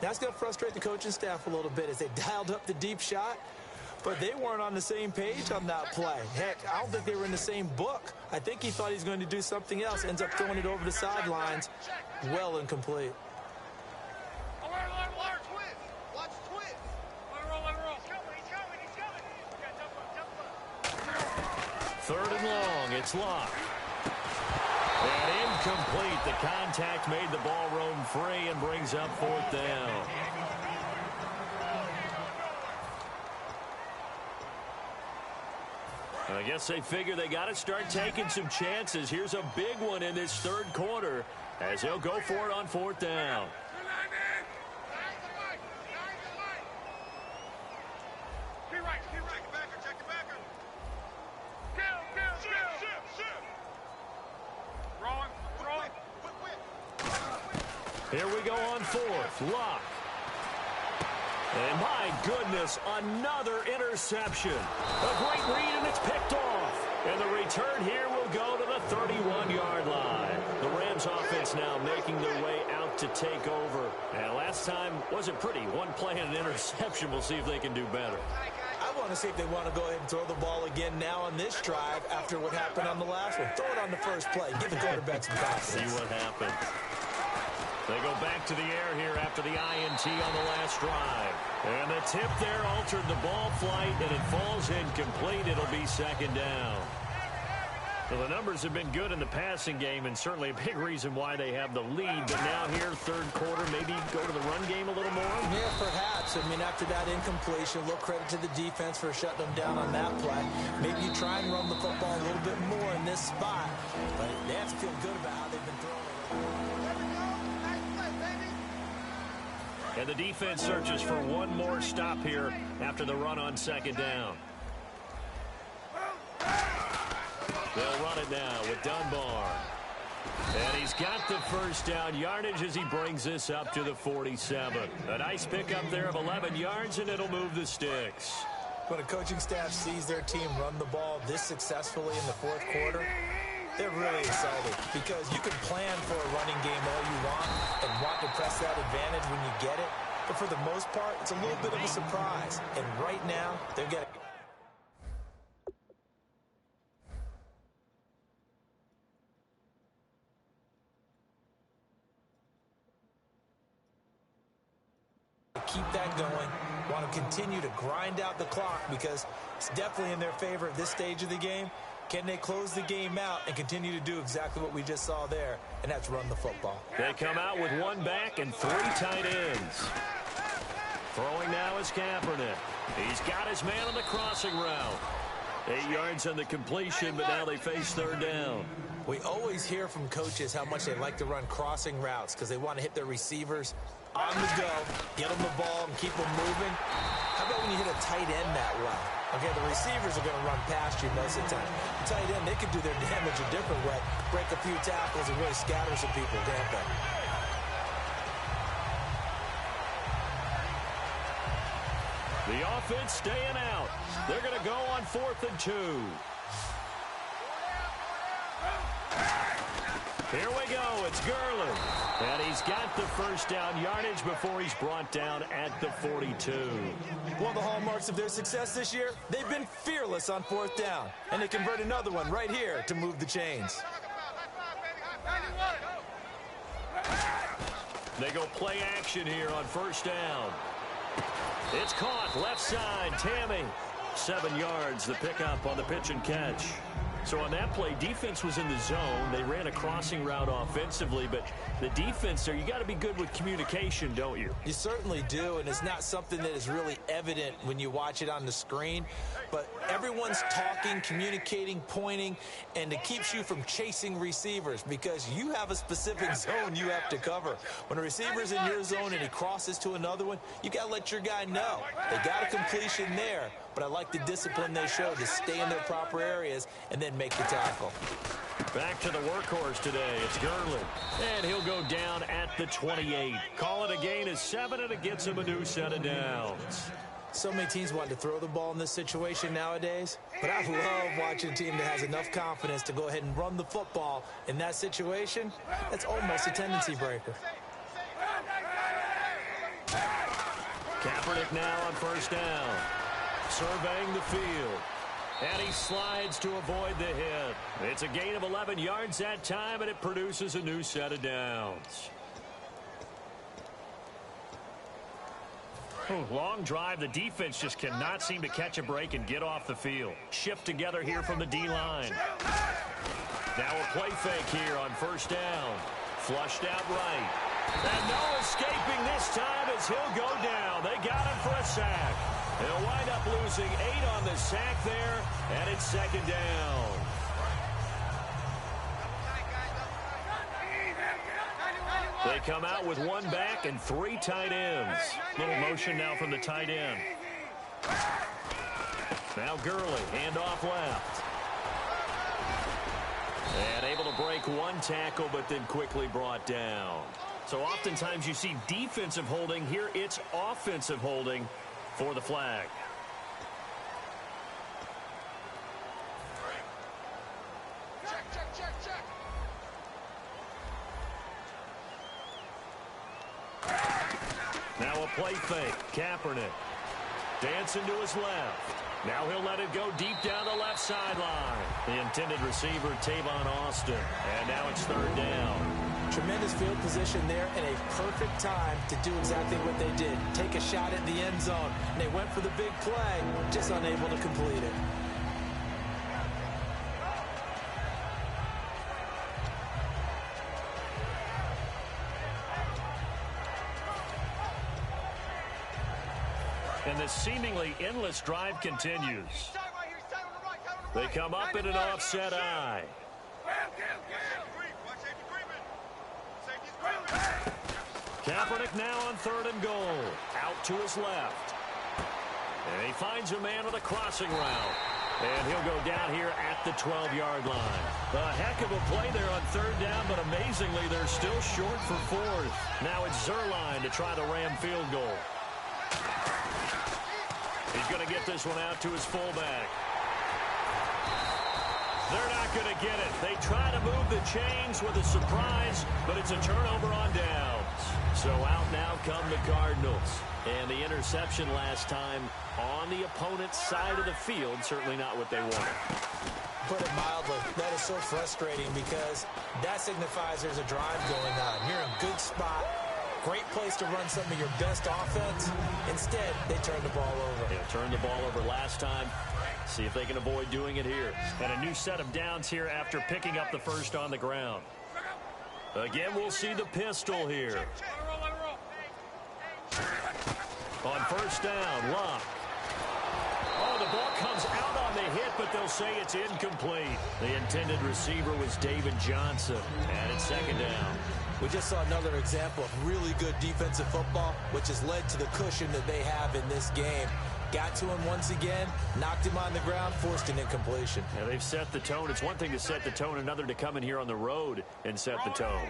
That's going to frustrate the coaching staff a little bit as they dialed up the deep shot. But they weren't on the same page on that play. Heck, I don't think they were in the same book. I think he thought he was going to do something else. Ends up throwing it over the sidelines. Well incomplete.
Third and long. It's locked. And incomplete. The contact made the ball roam free and brings up fourth down. I guess they figure they got to start taking some chances. Here's a big one in this third quarter as they'll go for it on fourth down. Here we go on fourth. Luck. And my goodness, another interception. A great read, and it's picked off. And the return here will go to the 31-yard line. The Rams offense now making their way out to take over. And last time wasn't pretty. One play and an interception. We'll see if they can do better.
I want to see if they want to go ahead and throw the ball again now on this drive after what happened on the last one. Throw it on the first play. Give the quarterback some confidence.
See what happens. They go back to the air here after the INT on the last drive. And the tip there altered the ball flight, and it falls incomplete. It'll be second down. Well, the numbers have been good in the passing game, and certainly a big reason why they have the lead. But now here, third quarter, maybe go to the run game a little more?
Yeah, perhaps. I mean, after that incompletion, a little credit to the defense for shutting them down on that play. Maybe you try and run the football a little bit more in this spot. But they have to feel good about how they've been throwing it.
And the defense searches for one more stop here after the run on second down. They'll run it now with Dunbar. And he's got the first down yardage as he brings this up to the 47. A nice pickup there of 11 yards, and it'll move the sticks.
When a coaching staff sees their team run the ball this successfully in the fourth quarter, they're really excited because you can plan for a running game all you want and want to press that advantage when you get it. But for the most part, it's a little bit of a surprise. And right now, they're getting... keep that going. Want to continue to grind out the clock because it's definitely in their favor at this stage of the game. Can they close the game out and continue to do exactly what we just saw there, and that's run the football?
They come out with one back and three tight ends. Throwing now is Kaepernick. He's got his man on the crossing route. 8 yards on the completion, but now they face third down.
We always hear from coaches how much they like to run crossing routes because they want to hit their receivers on the go, get them the ball, and keep them moving. How about when you hit a tight end that way? Okay, the receivers are going to run past you most of the time. The tight end, they can do their damage a different way, break a few tackles, and really scatter some people, can't they?
The offense staying out. They're going to go on 4th and 2. Here we go. It's Gurley. And he's got the first down yardage before he's brought down at the 42.
One of the hallmarks of their success this year, they've been fearless on 4th down. And they convert another one right here to move the chains.
They go play action here on first down. It's caught left side. Tammy. 7 yards, the pickup on the pitch and catch. So on that play, defense was in the zone. They ran a crossing route offensively, but the defense there, you got to be good with communication, don't you?
You certainly do, and it's not something that is really evident when you watch it on the screen. But everyone's talking, communicating, pointing, and it keeps you from chasing receivers because you have a specific zone you have to cover. When a receiver's in your zone and he crosses to another one, you got to let your guy know. They got a completion there, but I like the discipline they showed to stay in their proper areas and then make the tackle.
Back to the workhorse today. It's Gurley. And he'll go down at the 28. Call it a gain of 7, and it gets him a new set of downs.
So many teams want to throw the ball in this situation nowadays, but I love watching a team that has enough confidence to go ahead and run the football in that situation. That's almost a tendency breaker.
Kaepernick now on first down, surveying the field. And he slides to avoid the hit. It's a gain of 11 yards that time, and it produces a new set of downs. Long drive. The defense just cannot seem to catch a break and get off the field. Shift together here from the D-line. Now a play fake here on first down. Flushed out right. And no escaping this time as he'll go down. They got him for a sack. He'll wind up losing 8 on the sack there, and it's second down. They come out with 1 back and 3 tight ends. Little motion now from the tight end. Now Gurley, handoff left. And able to break 1 tackle, but then quickly brought down. So oftentimes you see defensive holding. Here it's offensive holding for the flag. Now a play fake. Kaepernick dancing to his left. Now he'll let it go deep down the left sideline. The intended receiver, Tavon Austin. And now it's third down.
Tremendous field position there and a perfect time to do exactly what they did. Take a shot at the end zone. And they went for the big play, just unable to complete it.
And this seemingly endless drive continues. They come up in an offset eye. Kaepernick now on 3rd and goal. Out to his left. And he finds a man with a crossing route. And he'll go down here at the 12-yard line. A heck of a play there on 3rd down, but amazingly, they're still short for 4th. Now it's Zerline to try the Ram field goal. He's going to get this one out to his fullback. They're not going to get it. They try to move the chains with a surprise, but it's a turnover on downs. So out now come the Cardinals. And the interception last time on the opponent's side of the field, certainly not what they wanted.
Put it mildly, that is so frustrating because that signifies there's a drive going on. You're in a good spot. Great place to run some of your best offense. Instead, they turned the ball over.
They turned the ball over last time. See if they can avoid doing it here. And a new set of downs here after picking up the first on the ground. Again, we'll see the pistol here. On first down, Luck. Oh, the ball comes out on the hit, but they'll say it's incomplete. The intended receiver was David Johnson, and it's second down.
We just saw another example of really good defensive football, which has led to the cushion that they have in this game. Got to him once again, knocked him on the ground, forced an incompletion.
Yeah, they've set the tone. It's one thing to set the tone, another to come in here on the road and set the tone.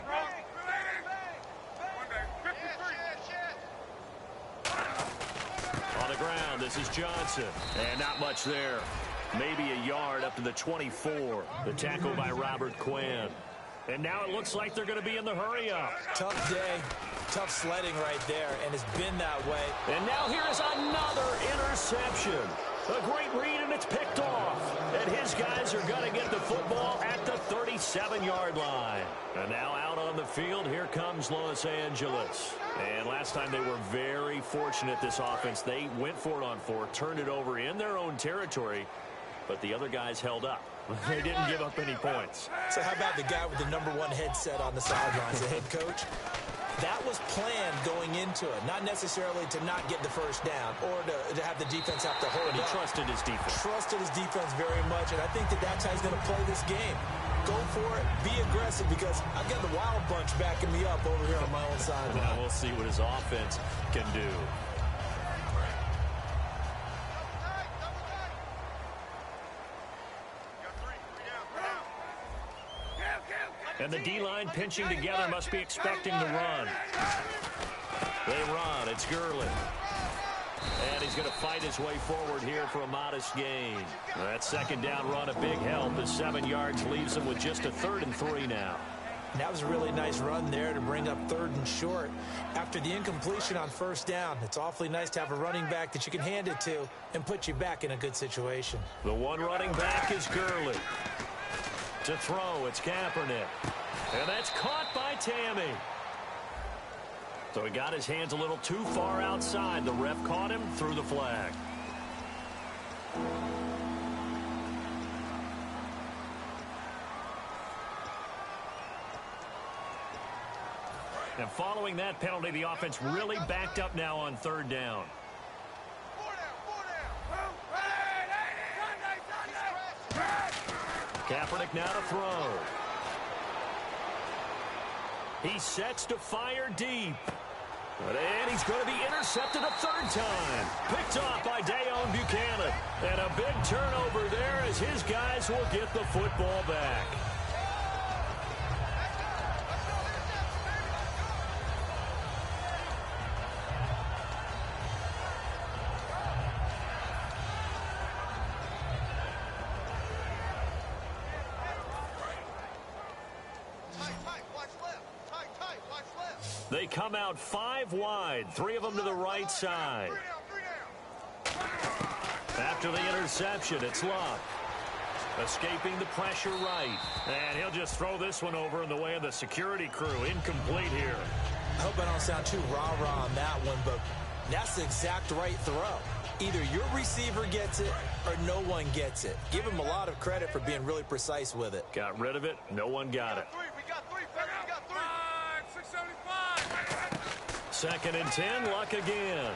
On the ground, this is Johnson. And not much there. Maybe a yard up to the 24. The tackle by Robert Quinn. And now it looks like they're going to be in the hurry-up.
Tough day, tough sledding right there, and it's been that way.
And now here is another interception. A great read, and it's picked off. And his guys are going to get the football at the 37-yard line. And now out on the field, here comes Los Angeles. And last time they were very fortunate, this offense. They went for it on 4, turned it over in their own territory, but the other guys held up. They didn't give up any points.
So how about the guy with the #1 headset on the sidelines, the head coach? That was planned going into it, not necessarily to not get the first down or to have the defense have to hold it.
He trusted his defense.
Trusted his defense very much, and I think that that's how he's going to play this game. Go for it, be aggressive, because I've got the Wild Bunch backing me up over here on my own sideline.
Now we'll see what his offense can do. And the D-line pinching together must be expecting to run. They run. It's Gurley. And he's going to fight his way forward here for a modest gain. That second down run, a big help as 7 yards leaves him with just a 3rd and 3 now.
And that was a really nice run there to bring up 3rd and short. After the incompletion on 1st down, it's awfully nice to have a running back that you can hand it to and put you back in a good situation.
The one running back is Gurley. To throw, it's Kaepernick. And that's caught by Tammy. So he got his hands a little too far outside. The ref caught him, threw the flag. And following that penalty, the offense really backed up now on 3rd down. Kaepernick now to throw. He sets to fire deep. And he's going to be intercepted a 3rd time. Picked off by Dayon Buchanan. And a big turnover there as his guys will get the football back. They come out 5 wide, 3 of them to the right side. After the interception, it's Luck. Escaping the pressure right. And he'll just throw this one over in the way of the security crew. Incomplete here.
I hope I don't sound too rah-rah on that one, but that's the exact right throw. Either your receiver gets it or no one gets it. Give him a lot of credit for being really precise with it.
Got rid of it. No one got it.
We got 3, fellas. We got 3. 675.
2nd and 10. Luck again.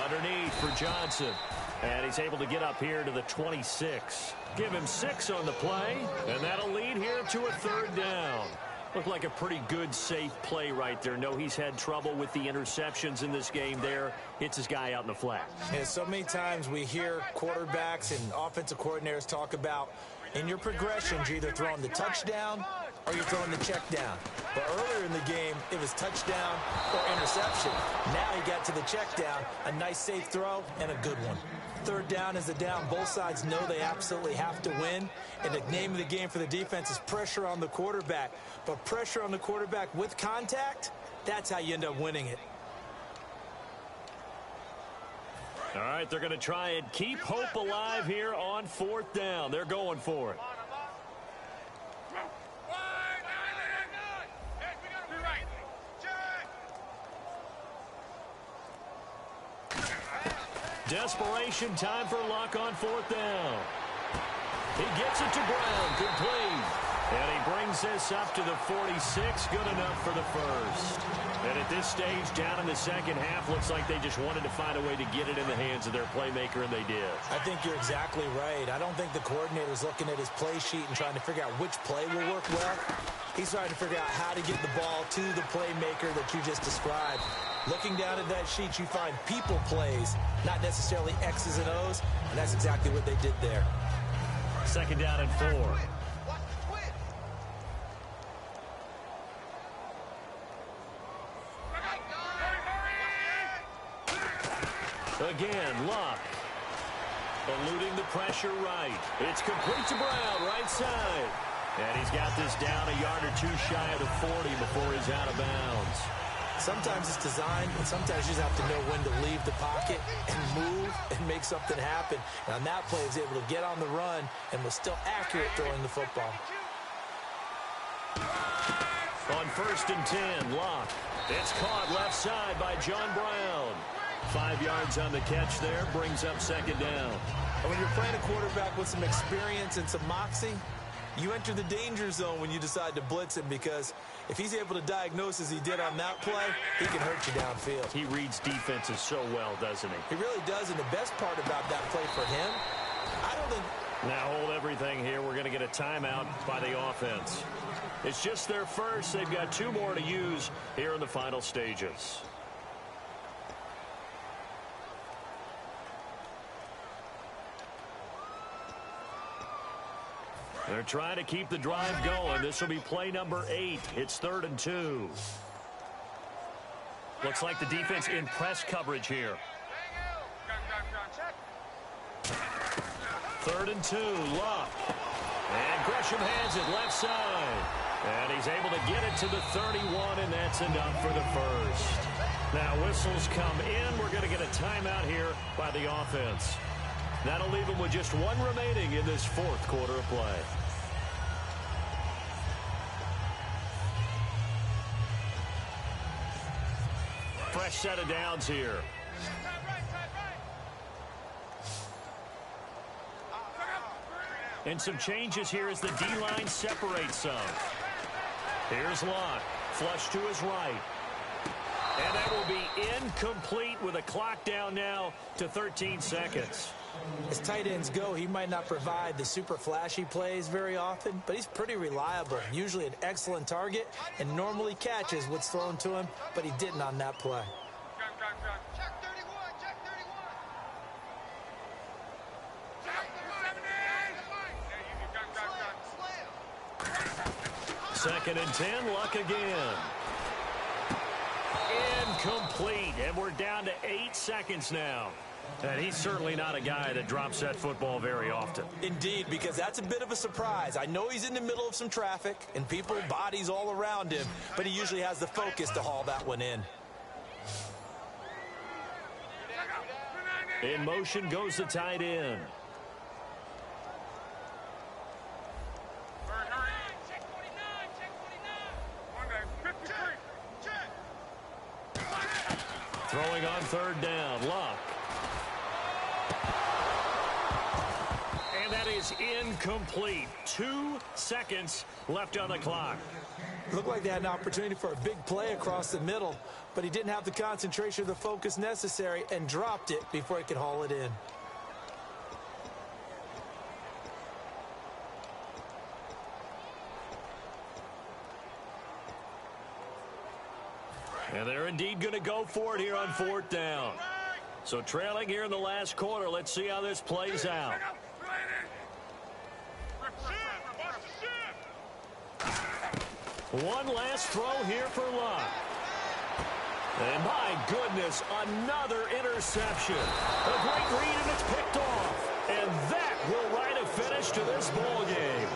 Underneath for Johnson. And he's able to get up here to the 26. Give him 6 on the play. And that'll lead here to a 3rd down. Looked like a pretty good, safe play right there. No, he's had trouble with the interceptions in this game there. Hits his guy out in the flat.
And so many times we hear quarterbacks and offensive coordinators talk about in your progressions, you're either throwing the touchdown or you're throwing the check down. But earlier in the game, it was touchdown or interception. Now he got to the check down, a nice safe throw and a good one. 3rd down is a down. Both sides know they absolutely have to win. And the name of the game for the defense is pressure on the quarterback. But pressure on the quarterback with contact, that's how you end up winning it.
All right, they're going to try and keep hope alive here on 4th down. They're going for it. Desperation time for Luck on 4th down. He gets it to Brown, complete. And he brings this up to the 46, good enough for the 1st. And at this stage, down in the 2nd half, looks like they just wanted to find a way to get it in the hands of their playmaker, and they did.
I think you're exactly right. I don't think the coordinator's looking at his play sheet and trying to figure out which play will work well. He's trying to figure out how to get the ball to the playmaker that you just described. Looking down at that sheet, you find people plays, not necessarily X's and O's, and that's exactly what they did there.
2nd down and 4. Again, Luck. Eluding the pressure right. It's complete to Brown, right side. And he's got this down a yard or 2 shy of the 40 before he's out of bounds.
Sometimes it's designed, and sometimes you just have to know when to leave the pocket and move and make something happen. And on that play, he was able to get on the run and was still accurate throwing the football.
On 1st and 10, Luck. It's caught left side by John Brown. 5 yards on the catch there, brings up 2nd down.
And when you're playing a quarterback with some experience and some moxie, you enter the danger zone when you decide to blitz him, because if he's able to diagnose as he did on that play, he can hurt you downfield.
He reads defenses so well, doesn't he?
He really does, and the best part about that play for him, I don't think...
Now hold everything here. We're going to get a timeout by the offense. It's just their first. They've got 2 more to use here in the final stages. They're trying to keep the drive going. This will be play number 8. It's 3rd and 2. Looks like the defense in press coverage here. 3rd and 2, Luck. And Gresham hands it left side. And he's able to get it to the 31, and that's enough for the first. Now whistles come in. We're going to get a timeout here by the offense. That'll leave them with just one remaining in this 4th quarter of play. Fresh set of downs here. And some changes here as the D-line separates some. Here's Lott. Flush to his right. And that will be incomplete with a clock down now to 13 seconds.
As tight ends go, he might not provide the super flashy plays very often, but he's pretty reliable. Usually an excellent target and normally catches what's thrown to him, but he didn't on that play.
Check 31, check 31.
2nd and 10, Luck again. Incomplete, and we're down to 8 seconds now. And he's certainly not a guy that drops that football very often.
Indeed, because that's a bit of a surprise. I know he's in the middle of some traffic and people, bodies all around him, but he usually has the focus to haul that one in.
In motion goes the tight end. Throwing on 3rd down, Luck. And that is incomplete. 2 seconds left on the clock.
Looked like they had an opportunity for a big play across the middle, but he didn't have the concentration or the focus necessary and dropped it before he could haul it in.
And they're indeed going to go for it here on 4th down. So trailing here in the last quarter, let's see how this plays out. One last throw here for Luck. And my goodness, another interception. A great read, and it's picked off. And that will write a finish to this ball game.